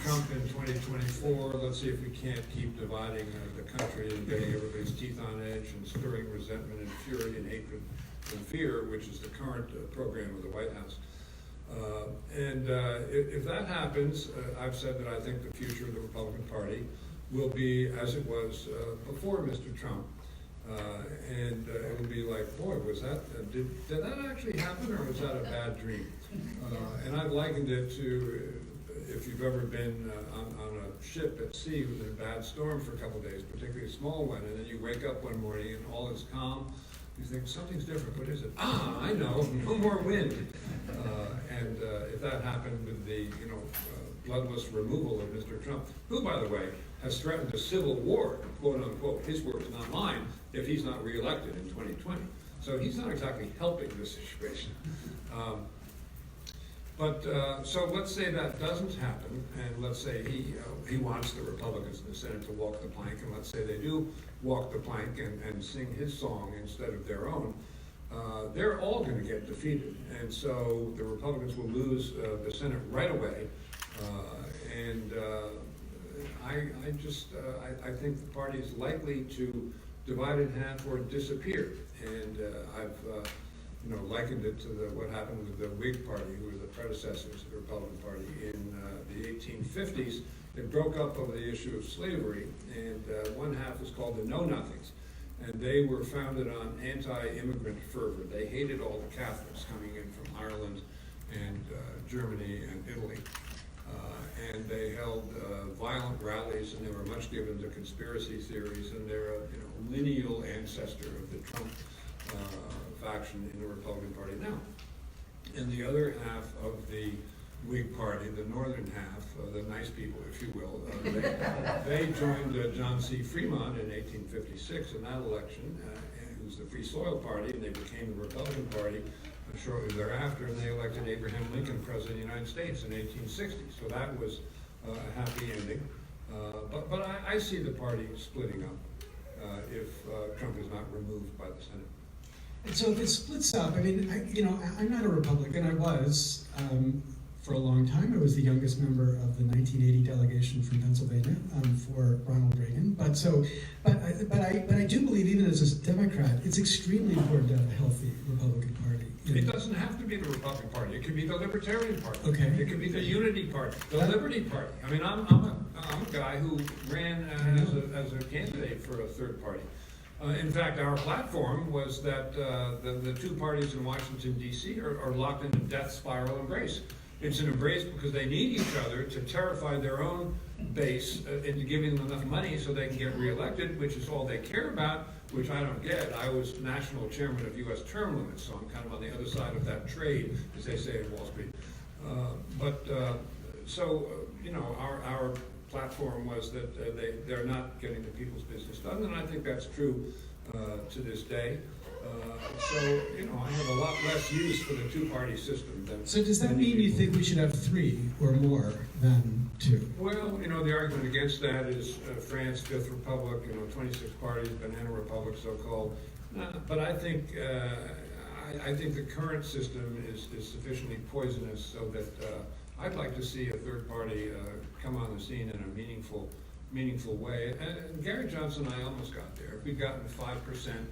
S2: Trump in 2024, let's see if we can't keep dividing the country and getting everybody's teeth on edge and stirring resentment and fury and hatred and fear, which is the current program of the White House. If that happens, I've said that I think the future of the Republican Party will be as it was before Mr. Trump. It will be like, boy, was that, did that actually happen, or was that a bad dream? And I've likened it to, if you've ever been on a ship at sea with a bad storm for a couple of days, particularly a small one, and then you wake up one morning and all is calm, you think something's different. What is it? I know, no more wind. If that happened with the bloodless removal of Mr. Trump, who, by the way, has threatened a civil war, quote unquote, his words, not mine, if he's not reelected in 2020. So he's not exactly helping this situation. So let's say that doesn't happen, and let's say he wants the Republicans in the Senate to walk the plank, and let's say they do walk the plank and sing his song instead of their own. They're all going to get defeated, and so the Republicans will lose the Senate right away. I think the party is likely to divide in half or disappear. And likened it to what happened with the Whig Party, who were the predecessors of the Republican Party in the 1850s. They broke up over the issue of slavery, and one half was called the Know-Nothings. And they were founded on anti-immigrant fervor. They hated all the Catholics coming in from Ireland and Germany and Italy. And they held violent rallies, and they were much given to conspiracy theories, and they're a lineal ancestor of the Trump faction in the Republican Party now. And the other half of the Whig Party, the northern half, the nice people, if you will, they joined John C. Fremont in 1856 in that election, who was the Free Soil Party, and they became the Republican Party shortly thereafter, and they elected Abraham Lincoln President of the United States in 1860. So that was a happy ending. But I see the party splitting up if Trump is not removed by the Senate.
S1: And so if it splits up, I mean, I'm not a Republican. I was for a long time. I was the youngest member of the 1980 delegation from Pennsylvania for Ronald Reagan. But I do believe, even as a Democrat, it's extremely important to have a healthy Republican Party.
S2: It doesn't have to be the Republican Party. It could be the Libertarian Party.
S1: Okay.
S2: It could be the Unity Party, the Liberty Party. I mean, I'm a guy who ran as a candidate for a third party. In fact, our platform was that the two parties in Washington, D.C. are locked in a death spiral embrace. It's an embrace because they need each other to terrify their own base into giving them enough money so they can get reelected, which is all they care about, which I don't get. I was national chairman of U.S. term limits, so I'm kind of on the other side of that trade, as they say in Wall Street. Our platform was that they're not getting the people's business done, and I think that's true to this day. I have a lot less use for the two-party system than.
S1: So does that mean you think we should have 3 or more than 2?
S2: Well, the argument against that is France, Fifth Republic, 26 parties, banana republic, so-called. But I think the current system is sufficiently poisonous so that I'd like to see a third party come on the scene in a meaningful way. And Gary Johnson and I almost got there. If we'd gotten 5%,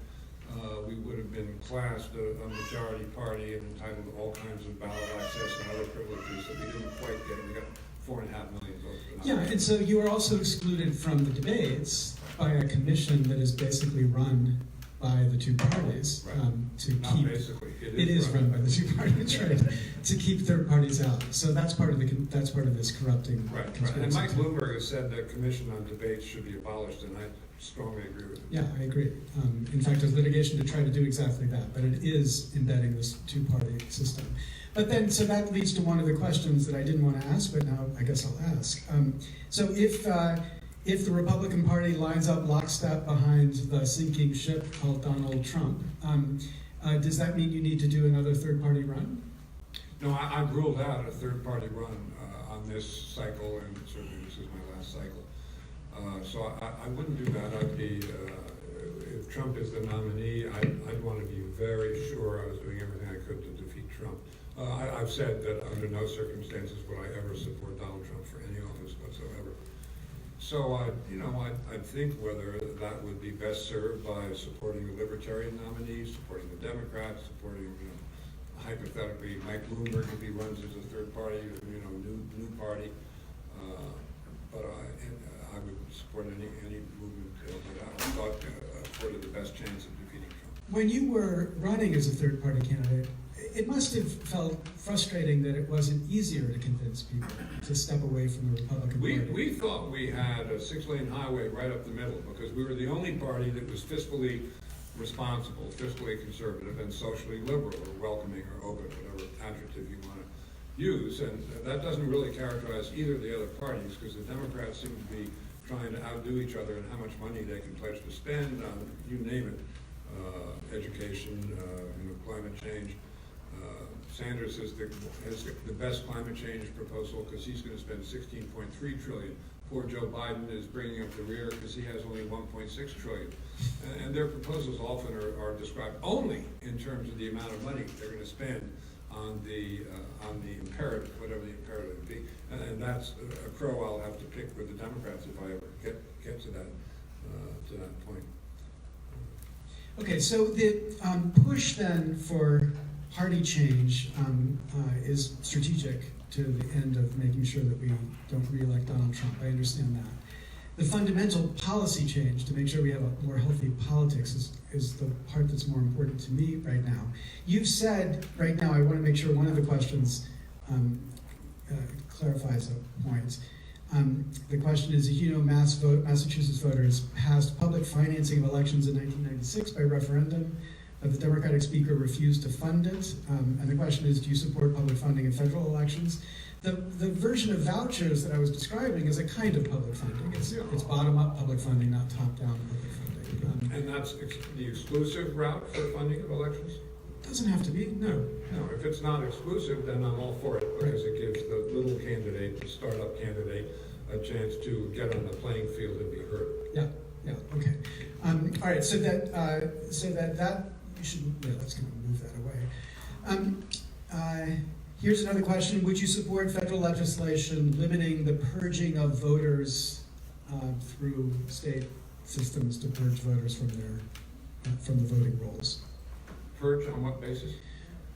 S2: we would have been classed a majority party and entitled to all kinds of ballot access and other privileges that we didn't quite get. We got 4.5 million votes for that.
S1: Yeah, and so you were also excluded from the debates by a commission that is basically run by the two parties.
S2: Right.
S1: Not
S2: basically.
S1: It is run by the two parties, right? To keep third parties out. So that's part of this corrupting.
S2: Right. And Mike Bloomberg has said the commission on debates should be abolished, and I strongly agree with him.
S1: Yeah, I agree. In fact, there's litigation to try to do exactly that, but it is embedding this two-party system. But then, so that leads to one of the questions that I didn't want to ask, but now I guess I'll ask. So if the Republican Party lines up lockstep behind the sinking ship called Donald Trump, does that mean you need to do another third-party run?
S2: No, I've ruled out a third-party run on this cycle, and certainly this is my last cycle. So I wouldn't do that. I'd be, if Trump is the nominee, I'd want to be very sure I was doing everything I could to defeat Trump. I've said that under no circumstances would I ever support Donald Trump for any office whatsoever. So I'd think whether that would be best served by supporting the Libertarian nominees, supporting the Democrats, supporting, hypothetically Mike Bloomberg if he runs as a third party, new party. But I would support any movement that I thought afforded the best chance of defeating Trump.
S1: When you were running as a third-party candidate, it must have felt frustrating that it wasn't easier to convince people to step away from the Republican Party.
S2: We thought we had a 6-lane highway right up the middle because we were the only party that was fiscally responsible, fiscally conservative, and socially liberal, or welcoming, or open, whatever adjective you want to use. And that doesn't really characterize either of the other parties because the Democrats seem to be trying to outdo each other in how much money they can pledge to spend on, you name it, education, climate change. Sanders has the best climate change proposal because he's going to spend $16.3 trillion. Poor Joe Biden is bringing up the rear because he has only $1.6 trillion. And their proposals often are described only in terms of the amount of money they're going to spend on the imperative, whatever the imperative would be. And that's a crow I'll have to pick with the Democrats if I ever get to that point.
S1: Okay, so the push then for party change is strategic to the end of making sure that we don't re-elect Donald Trump. I understand that. The fundamental policy change to make sure we have a more healthy politics is the part that's more important to me right now. You've said right now, I want to make sure one of the questions clarifies a point. The question is, you know, Massachusetts voters passed public financing of elections in 1996 by referendum, but the Democratic Speaker refused to fund it. And the question is, do you support public funding in federal elections? The version of vouchers that I was describing is a kind of public funding. It's bottom-up public funding, not top-down public funding.
S2: And that's the exclusive route for funding of elections?
S1: Doesn't have to be, no.
S2: No, if it's not exclusive, then I'm all for it, because it gives the little candidate, the startup candidate, a chance to get on the playing field and be heard.
S1: Yeah, okay. All right, so that you should, yeah, let's kind of move that away. Here's another question. Would you support federal legislation limiting the purging of voters through state systems to purge voters from the voting rolls?
S2: Purge on what basis?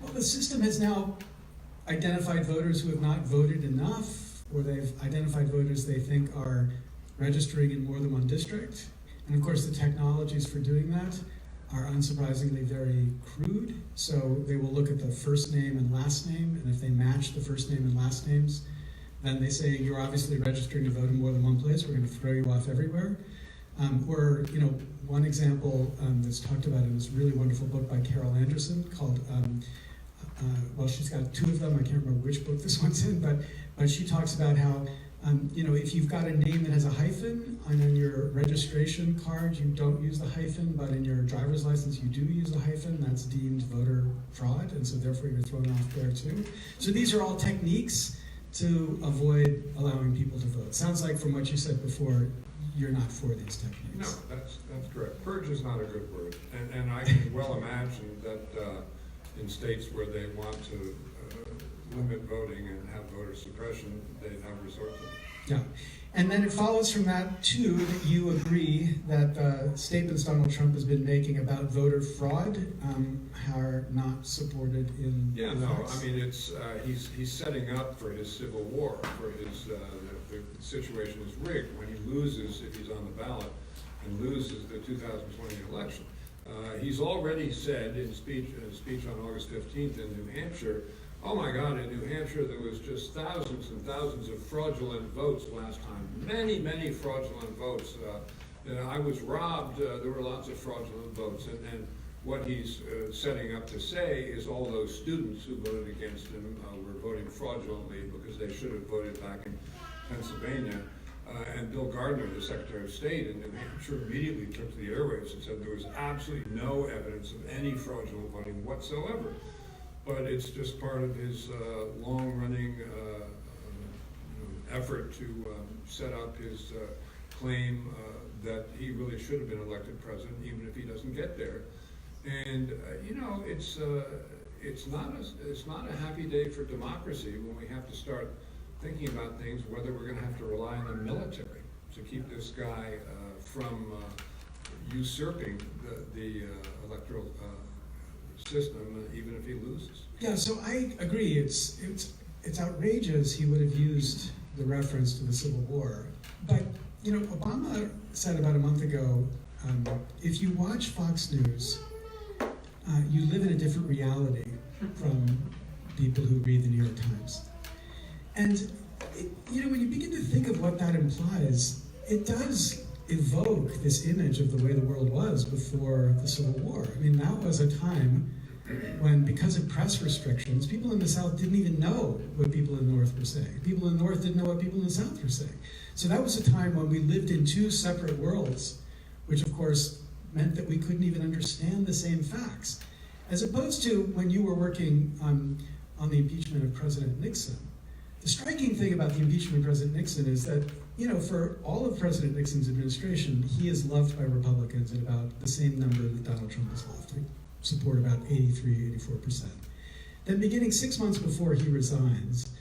S1: Well, the system has now identified voters who have not voted enough, or they've identified voters they think are registering in more than one district. And of course, the technologies for doing that are unsurprisingly very crude. So they will look at the first name and last name, and if they match the first name and last names, then they say, you're obviously registering to vote in more than one place, we're going to throw you off everywhere. Or, you know, one example that's talked about in this really wonderful book by Carol Anderson called, well, she's got two of them, I can't remember which book this one's in, but she talks about how, you know, if you've got a name that has a hyphen, and on your registration card you don't use the hyphen, but in your driver's license you do use a hyphen, that's deemed voter fraud, and so therefore you're thrown off there too. So these are all techniques to avoid allowing people to vote. Sounds like from what you said before, you're not for these techniques.
S2: No, that's correct. Purge is not a good word. And I can well imagine that in states where they want to limit voting and have voter suppression, they'd have resort to it.
S1: Yeah. And then it follows from that, too, that you agree that statements Donald Trump has been making about voter fraud are not supported in
S2: Yeah, no, I mean, it's he's setting up for his civil war, for his, the situation is rigged when he loses, if he's on the ballot, and loses the 2020 election. He's already said in a speech on August 15th in New Hampshire, oh my God, in New Hampshire there was just thousands and thousands of fraudulent votes last time. Many, many fraudulent votes. I was robbed, there were lots of fraudulent votes. And what he's setting up to say is all those students who voted against him were voting fraudulently because they should have voted back in Pennsylvania. And Bill Gardner, the Secretary of State in New Hampshire, immediately took to the airwaves and said there was absolutely no evidence of any fraudulent voting whatsoever. But it's just part of his long-running effort to set up his claim that he really should have been elected president, even if he doesn't get there. And you know, it's not a happy day for democracy when we have to start thinking about things, whether we're going to have to rely on the military to keep this guy from usurping the electoral system, even if he loses.
S1: Yeah, so I agree. It's outrageous he would have used the reference to the Civil War. But, you know, Obama said about a month ago, if you watch Fox News, you live in a different reality from people who read the New York Times. And, you know, when you begin to think of what that implies, it does evoke this image of the way the world was before the Civil War. I mean, that was a time when, because of press restrictions, people in the South didn't even know what people in the North were saying. People in the North didn't know what people in the South were saying. So that was a time when we lived in two separate worlds, which of course meant that we couldn't even understand the same facts. As opposed to when you were working on the impeachment of President Nixon. The striking thing about the impeachment of President Nixon is that, you know, for all of President Nixon's administration, he is loved by Republicans at about the same number that Donald Trump is loved. Support about 83, 84%. Then beginning 6 months before he resigns,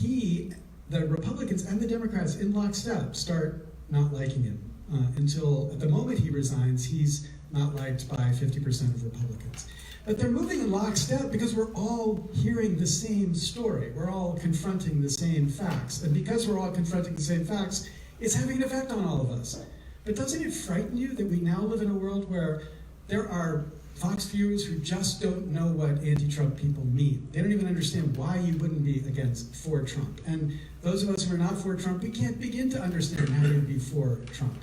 S1: the Republicans and the Democrats in lockstep start not liking him until at the moment he resigns, he's not liked by 50% of Republicans. But they're moving in lockstep because we're all hearing the same story. We're all confronting the same facts. And because we're all confronting the same facts, it's having an effect on all of us. But doesn't it frighten you that we now live in a world where there are Fox viewers who just don't know what anti-Trump people mean? They don't even understand why you wouldn't be for Trump. And those of us who are not for Trump, we can't begin to understand how you'd be for Trump.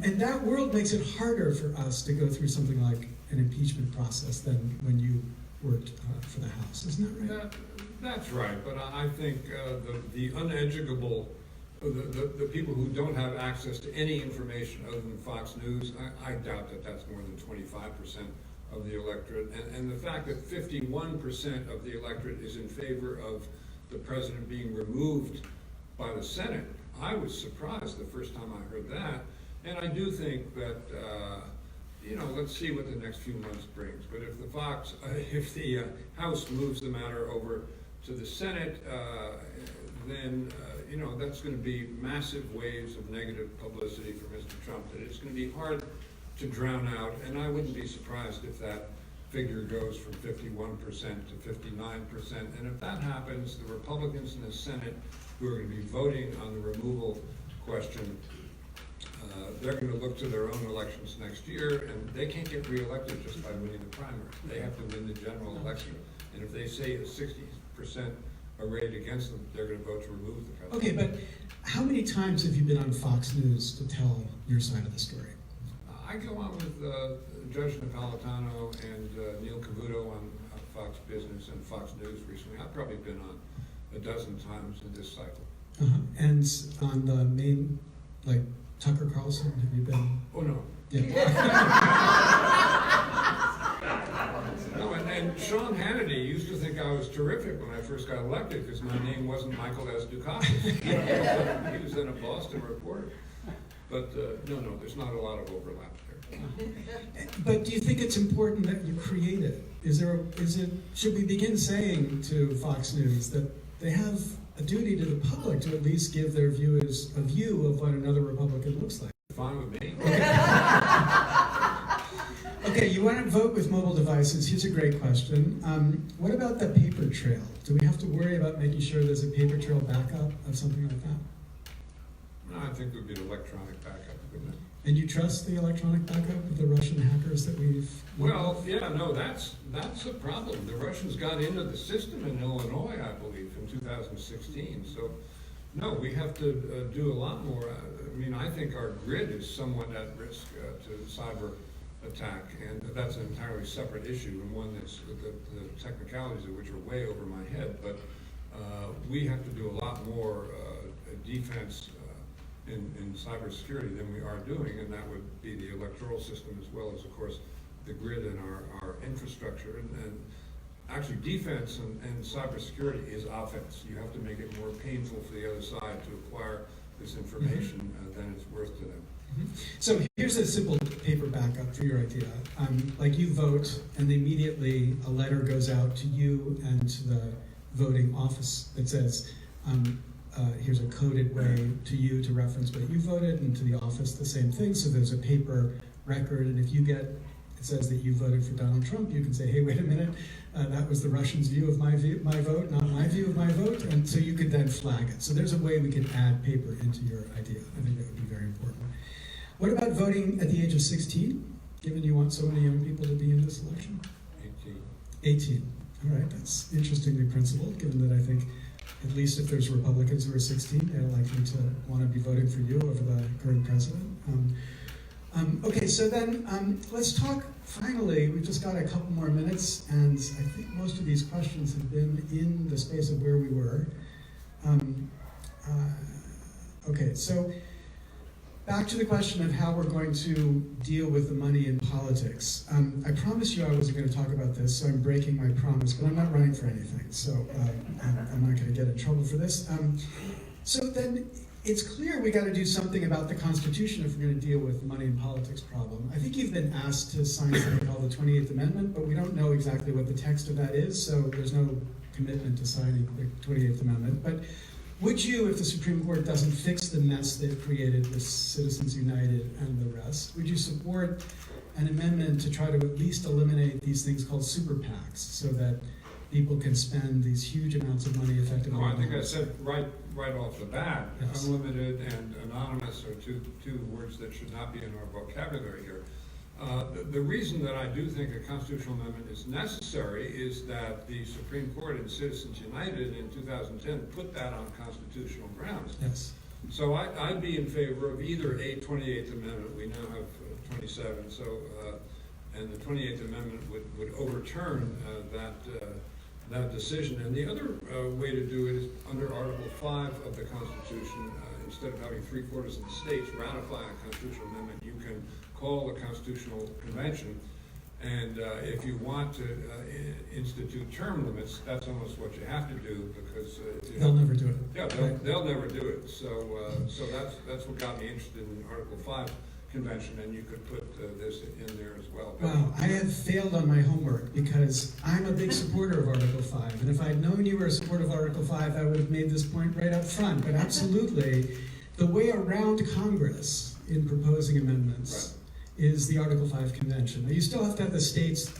S1: And that world makes it harder for us to go through something like an impeachment process than when you worked for the House. Isn't that right?
S2: That's right, but I think the uneducable, the people who don't have access to any information other than Fox News, I doubt that that's more than 25% of the electorate. And the fact that 51% of the electorate is in favor of the president being removed by the Senate, I was surprised the first time I heard that. And I do think that, let's see what the next few months brings. But if the House moves the matter over to the Senate, then that's going to be massive waves of negative publicity for Mr. Trump that it's going to be hard to drown out. And I wouldn't be surprised if that figure goes from 51% to 59%. And if that happens, the Republicans in the Senate who are going to be voting on the removal question, they're going to look to their own elections next year, and they can't get reelected just by winning the primary. They have to win the general election. And if they say a 60% arrayed against them, they're going to vote to remove the president.
S1: Okay, but how many times have you been on Fox News to tell your side of the story?
S2: I go on with Judge Napolitano and Neil Cavuto on Fox Business and Fox News recently. I've probably been on a dozen times in this cycle.
S1: And on the main, like Tucker Carlson, have you been?
S2: Oh, no.
S1: Yeah.
S2: No, and Sean Hannity used to think I was terrific when I first got elected because my name wasn't Michael S. Dukakis. He was then a Boston reporter. But no, there's not a lot of overlap there.
S1: But do you think it's important that you create it? Should we begin saying to Fox News that they have a duty to the public to at least give their viewers a view of what another Republican looks like?
S2: Fine with me.
S1: Okay, you want to vote with mobile devices. Here's a great question. What about the paper trail? Do we have to worry about making sure there's a paper trail backup of something like that?
S2: No, I think it would be an electronic backup, wouldn't it?
S1: And you trust the electronic backup of the Russian hackers that we've...
S2: Well, yeah, no, that's a problem. The Russians got into the system in Illinois, I believe, in 2016. So, no, we have to do a lot more. I mean, I think our grid is somewhat at risk to cyber attack, and that's an entirely separate issue, and one that's the technicalities of which are way over my head. But we have to do a lot more defense in cybersecurity than we are doing, and that would be the electoral system as well as, of course, the grid and our infrastructure. And actually, defense and cybersecurity is offense. You have to make it more painful for the other side to acquire this information than it's worth to them.
S1: So here's a simple paper backup for your idea. Like you vote, and immediately a letter goes out to you and to the voting office that says, here's a coded way to you to reference what you voted, and to the office the same thing. So there's a paper record, and if it says that you voted for Donald Trump, you can say, hey, wait a minute, that was the Russians' view of my vote, not my view of my vote, and so you could then flag it. So there's a way we can add paper into your idea. I think that would be very important. What about voting at the age of 16, given you want so many young people to be in this election? 18. All right, that's interestingly principled, given that I think at least if there's Republicans who are 16, they're likely to want to be voting for you over the current president. Okay, so then let's talk, finally, we've just got a couple more minutes, and I think most of these questions have been in the space of where we were. Okay, so back to the question of how we're going to deal with the money in politics. I promised you I wasn't going to talk about this, so I'm breaking my promise, but I'm not running for anything, so I'm not going to get in trouble for this. So then it's clear we got to do something about the Constitution if we're going to deal with the money in politics problem. I think you've been asked to sign something called the 28th Amendment, but we don't know exactly what the text of that is, so there's no commitment to signing the 28th Amendment. But would you, if the Supreme Court doesn't fix the mess they've created with Citizens United and the rest, would you support an amendment to try to at least eliminate these things called super PACs, so that people can spend these huge amounts of money effectively.
S2: No, I think I said right off the bat,
S1: Yes.
S2: unlimited and anonymous are two words that should not be in our vocabulary here. The reason that I do think a constitutional amendment is necessary is that the Supreme Court in Citizens United in 2010 put that on constitutional grounds.
S1: Yes.
S2: So I'd be in favor of either a 28th Amendment, we now have 27, and the 28th Amendment would overturn that decision. And the other way to do it is under Article 5 of the Constitution. Instead of having 3/4 of the states ratify a constitutional amendment, you can call a constitutional convention. And if you want to institute term limits, that's almost what you have to do, because
S1: They'll never do it.
S2: Yeah, they'll never do it. So that's what got me interested in Article 5 convention, and you could put this in there as well.
S1: Wow, I have failed on my homework because I'm a big supporter of Article 5. And if I'd known you were a supporter of Article 5, I would have made this point right up front. But absolutely, the way around Congress in proposing amendments is the Article 5 convention. Now, you still have to have the states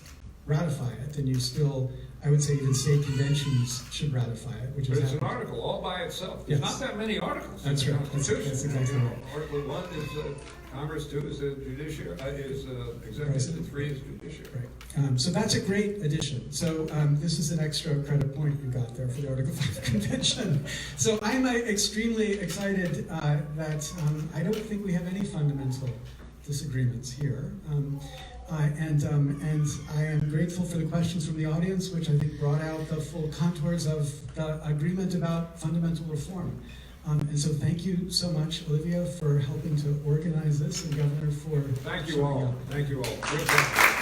S1: ratify it, and you still, I would say even state conventions should ratify it, which
S2: But
S1: is
S2: it's an article all by itself. There's
S1: Yes.
S2: not that many articles
S1: That's
S2: in the
S1: right.
S2: Constitution.
S1: That's exactly right.
S2: Article 1 is Congress, 2 is the judiciary, is executive,
S1: President.
S2: and 3 is judiciary.
S1: Right. So that's a great addition. So this is an extra credit point you got there for the Article 5 convention. So I'm extremely excited that I don't think we have any fundamental disagreements here. And I am grateful for the questions from the audience, which I think brought out the full contours of the agreement about fundamental reform. And so thank you so much, Olivia, for helping to organize this, and Governor for
S2: Thank you
S1: showing
S2: all.
S1: up.
S2: Thank you all. Good job.